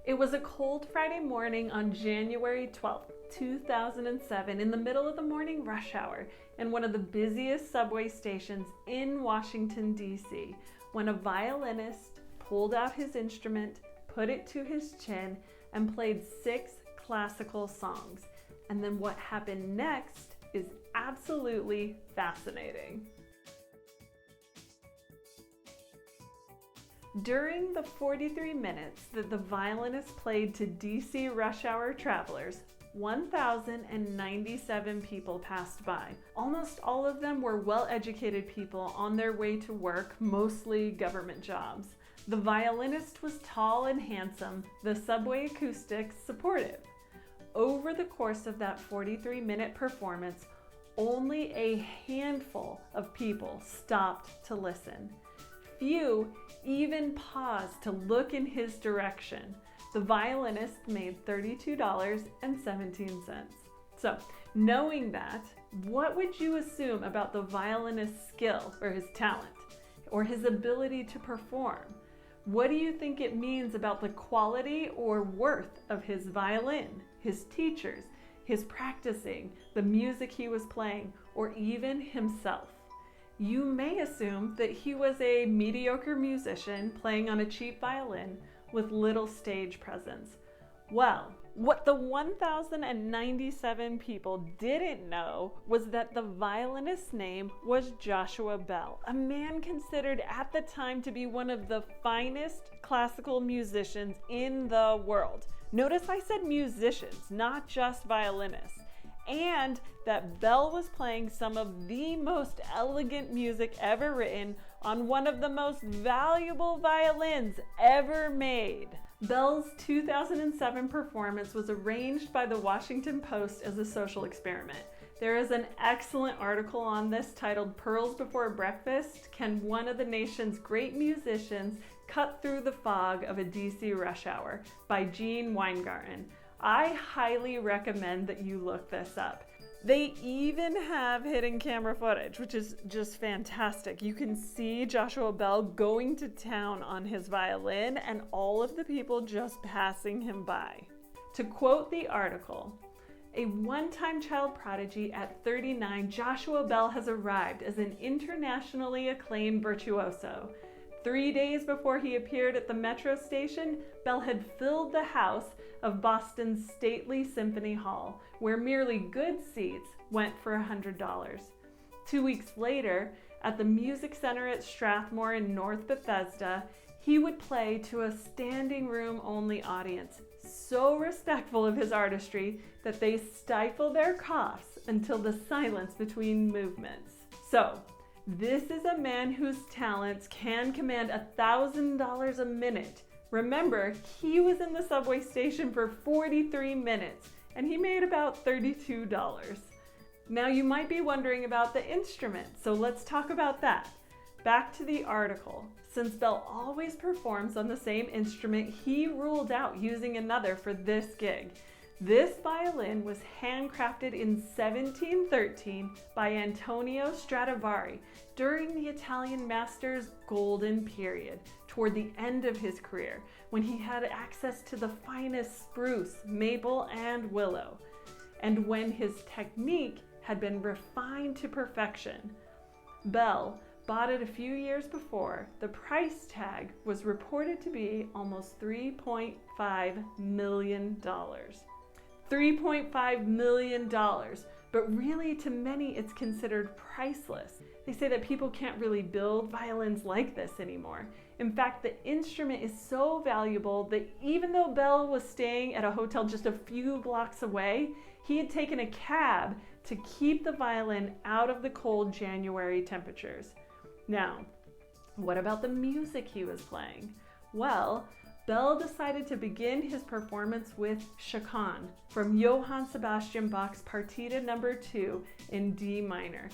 It was a cold Friday morning on January 12th, 2007, in the middle of the morning rush hour in one of the busiest subway stations in Washington, D.C., when a violinist pulled out his instrument, put it to his chin, and played 6 classical songs. And then what happened next is absolutely fascinating. During the 43 minutes that the violinist played to DC rush hour travelers, 1,097 people passed by. Almost all of them were well-educated people on their way to work, mostly government jobs. The violinist was tall and handsome, the subway acoustics supportive. Over the course of that 43-minute performance, only a handful of people stopped to listen. Few even paused to look in his direction. The violinist made $32.17. So, knowing that, what would you assume about the violinist's skill or his talent or his ability to perform? What do you think it means about the quality or worth of his violin, his teachers, his practicing, the music he was playing, or even himself? You may assume that he was a mediocre musician playing on a cheap violin with little stage presence. Well, what the 1,097 people didn't know was that the violinist's name was Joshua Bell, a man considered at the time to be one of the finest classical musicians in the world. Notice I said musicians, not just violinists. And that Bell was playing some of the most elegant music ever written on one of the most valuable violins ever made. Bell's 2007 performance was arranged by the Washington Post as a social experiment. There is an excellent article on this titled "Pearls Before Breakfast: Can One of the Nation's Great Musicians Cut Through the Fog of a DC Rush Hour?" by Gene Weingarten. I highly recommend that you look this up. They even have hidden camera footage, which is just fantastic. You can see Joshua Bell going to town on his violin and all of the people just passing him by. To quote the article, "A one-time child prodigy at 39, Joshua Bell has arrived as an internationally acclaimed virtuoso. 3 days before he appeared at the Metro station, Bell had filled the house of Boston's stately Symphony Hall, where merely good seats went for $100. 2 weeks later, at the Music Center at Strathmore in North Bethesda, he would play to a standing room only audience, so respectful of his artistry that they stifle their coughs until the silence between movements." So, this is a man whose talents can command $1,000 a minute. Remember, he was in the subway station for 43 minutes and he made about $32. Now you might be wondering about the instrument, so let's talk about that. Back to the article. Since Bell always performs on the same instrument, he ruled out using another for this gig. This violin was handcrafted in 1713 by Antonio Stradivari during the Italian master's golden period, toward the end of his career, when he had access to the finest spruce, maple, and willow, and when his technique had been refined to perfection. Bell bought it a few years before. The price tag was reported to be almost $3.5 million. $3.5 million, but really to many it's considered priceless. They say that people can't really build violins like this anymore. In fact, the instrument is so valuable that even though Bell was staying at a hotel just a few blocks away, he had taken a cab to keep the violin out of the cold January temperatures. Now, what about the music he was playing? Well, Bell decided to begin his performance with Chaconne from Johann Sebastian Bach's Partita No. 2 in D minor.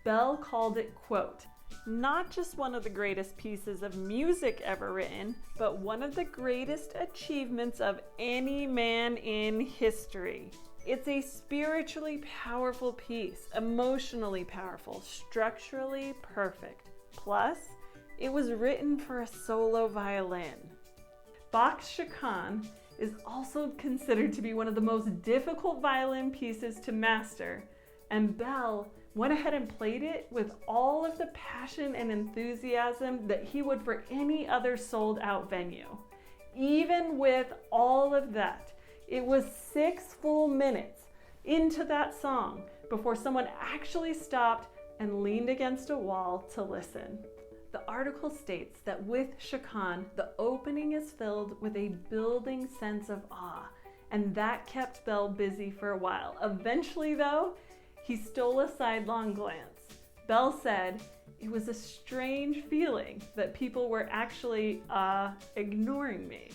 Bell called it, quote, "not just one of the greatest pieces of music ever written, but one of the greatest achievements of any man in history. It's a spiritually powerful piece, emotionally powerful, structurally perfect. Plus, it was written for a solo violin." Fox Chacon is also considered to be one of the most difficult violin pieces to master, and Bell went ahead and played it with all of the passion and enthusiasm that he would for any other sold-out venue. Even with all of that, it was 6 full minutes into that song before someone actually stopped and leaned against a wall to listen. The article states that with Chacon, the opening is filled with a building sense of awe, and that kept Bell busy for a while. Eventually, though, he stole a sidelong glance. Bell said, "It was a strange feeling that people were actually, ignoring me."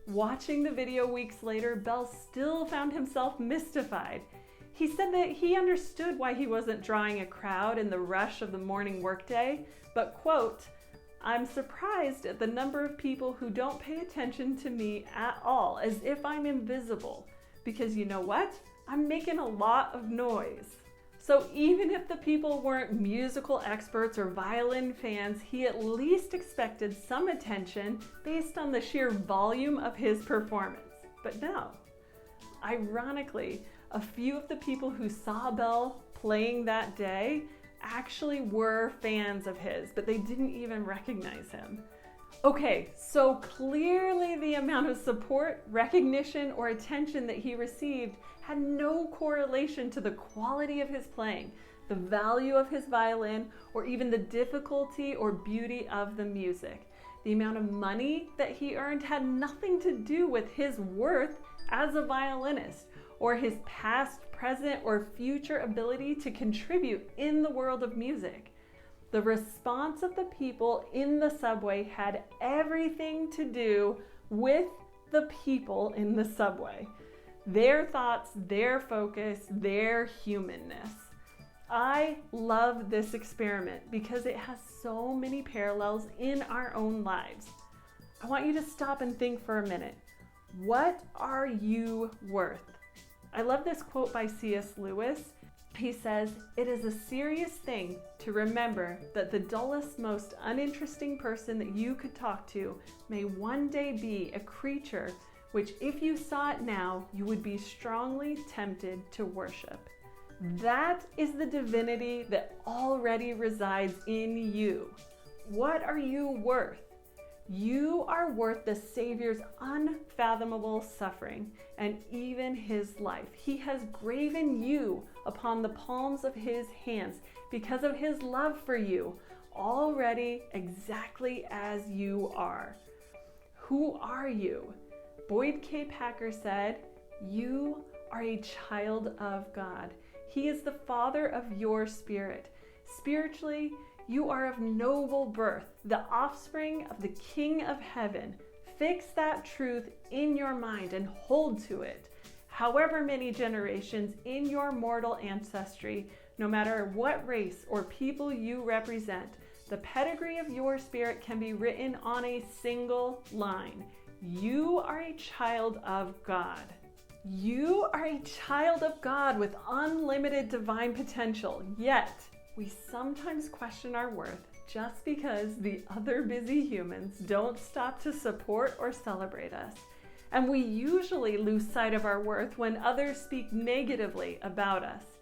Watching the video weeks later, Bell still found himself mystified. He said that he understood why he wasn't drawing a crowd in the rush of the morning workday, but, quote, "I'm surprised at the number of people who don't pay attention to me at all, as if I'm invisible, because you know what? I'm making a lot of noise." So even if the people weren't musical experts or violin fans, he at least expected some attention based on the sheer volume of his performance. But no. Ironically, a few of the people who saw Bell playing that day actually were fans of his, but they didn't even recognize him. Okay, so clearly the amount of support, recognition, or attention that he received had no correlation to the quality of his playing, the value of his violin, or even the difficulty or beauty of the music. The amount of money that he earned had nothing to do with his worth as a violinist, or his past, present, or future ability to contribute in the world of music. The response of the people in the subway had everything to do with the people in the subway. Their thoughts, their focus, their humanness. I love this experiment because it has so many parallels in our own lives. I want you to stop and think for a minute. What are you worth? I love this quote by C.S. Lewis. He says, "It is a serious thing to remember that the dullest, most uninteresting person that you could talk to may one day be a creature which, if you saw it now, you would be strongly tempted to worship." That is the divinity that already resides in you. What are you worth? You are worth the Savior's unfathomable suffering and even his life. He has graven you upon the palms of his hands because of his love for you, already exactly as you are. Who are you? Boyd K. Packer said, "You are a child of God. He is the Father of your spirit. Spiritually, you are of noble birth, the offspring of the King of Heaven. Fix that truth in your mind and hold to it. However many generations in your mortal ancestry, no matter what race or people you represent, the pedigree of your spirit can be written on a single line. You are a child of God." You are a child of God with unlimited divine potential, yet we sometimes question our worth just because the other busy humans don't stop to support or celebrate us. And we usually lose sight of our worth when others speak negatively about us.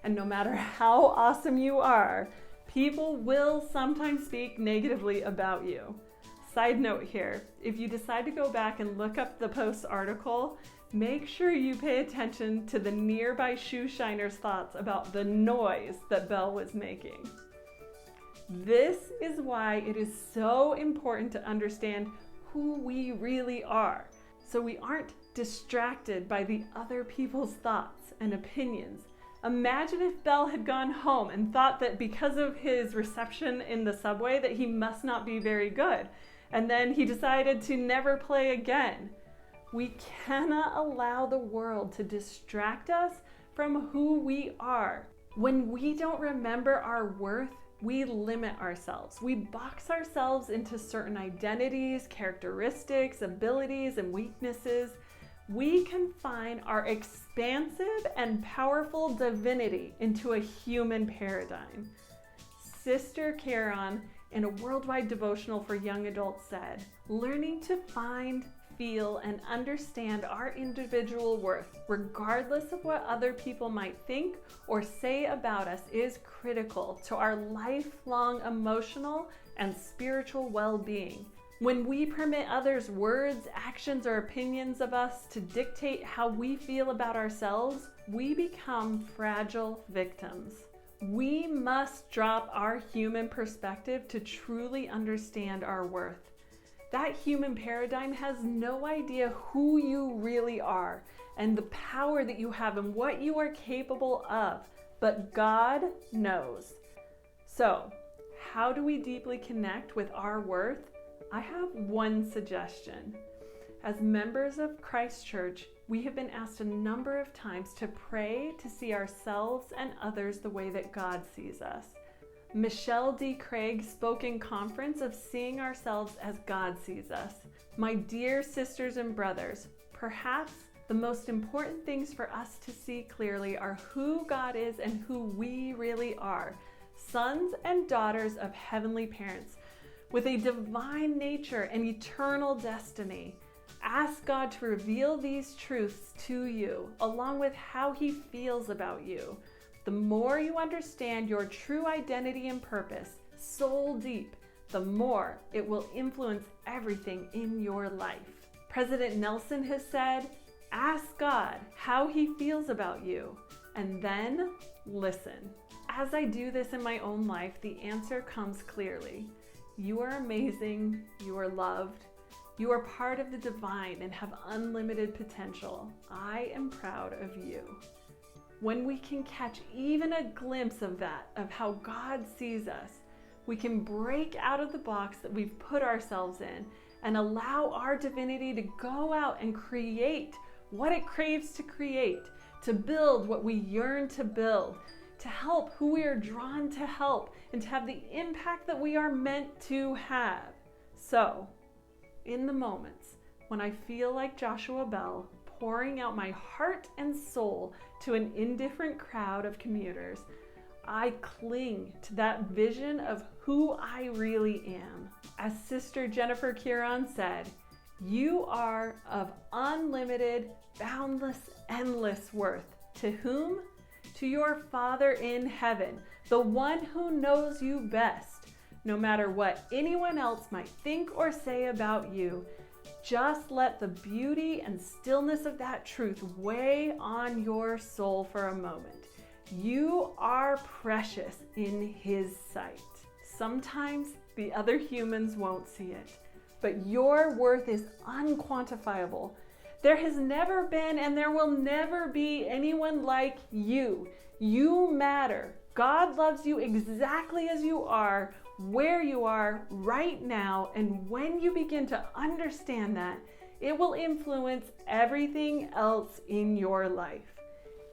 And no matter how awesome you are, people will sometimes speak negatively about you. Side note here, if you decide to go back and look up the Post article, make sure you pay attention to the nearby shoe shiner's thoughts about the noise that Bell was making. This is why it is so important to understand who we really are, so we aren't distracted by the other people's thoughts and opinions. Imagine if Bell had gone home and thought that because of his reception in the subway that he must not be very good, and then he decided to never play again. We cannot allow the world to distract us from who we are. When we don't remember our worth, we limit ourselves. We box ourselves into certain identities, characteristics, abilities, and weaknesses. We confine our expansive and powerful divinity into a human paradigm. Sister Caron, in a worldwide devotional for young adults, said, "Learning to find, feel, and understand our individual worth, regardless of what other people might think or say about us, is critical to our lifelong emotional and spiritual well-being. When we permit others' words, actions, or opinions of us to dictate how we feel about ourselves, we become fragile victims. We must drop our human perspective to truly understand our worth. That human paradigm has no idea who you really are and the power that you have and what you are capable of, but God knows. So, how do we deeply connect with our worth? I have one suggestion. As members of Christ Church, we have been asked a number of times to pray to see ourselves and others the way that God sees us. Michelle D. Craig spoke in conference of seeing ourselves as God sees us. My dear sisters and brothers, perhaps the most important things for us to see clearly are who God is and who we really are, sons and daughters of heavenly parents, with a divine nature and eternal destiny. Ask God to reveal these truths to you, along with how He feels about you. The more you understand your true identity and purpose, soul deep, the more it will influence everything in your life. President Nelson has said, ask God how He feels about you, and then listen. As I do this in my own life, the answer comes clearly. You are amazing, you are loved, you are part of the divine and have unlimited potential. I am proud of you. When we can catch even a glimpse of that, of how God sees us, we can break out of the box that we've put ourselves in and allow our divinity to go out and create what it craves to create, to build what we yearn to build, to help who we are drawn to help, and to have the impact that we are meant to have. So, in the moments when I feel like Joshua Bell, pouring out my heart and soul to an indifferent crowd of commuters, I cling to that vision of who I really am. As Sister Jennifer Kieran said, you are of unlimited, boundless, endless worth. To whom? To your Father in heaven, the one who knows you best. No matter what anyone else might think or say about you, just let the beauty and stillness of that truth weigh on your soul for a moment. You are precious in His sight. Sometimes the other humans won't see it, but your worth is unquantifiable. There has never been and there will never be anyone like you. You matter. God loves you exactly as you are, where you are right now, and when you begin to understand that, it will influence everything else in your life.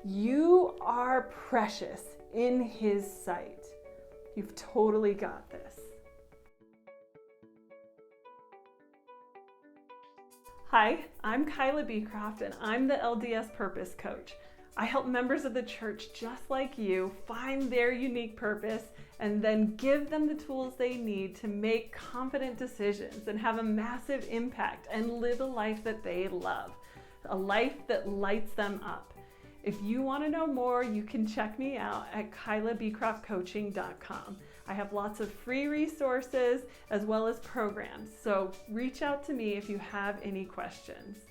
You are precious in His sight. You've totally got this. Hi, I'm Kyla Beecroft, and I'm the LDS Purpose Coach. I help members of the church just like you find their unique purpose and then give them the tools they need to make confident decisions and have a massive impact and live a life that they love, a life that lights them up. If you want to know more, you can check me out at KylaBeecroftCoaching.com. I have lots of free resources as well as programs, so reach out to me if you have any questions.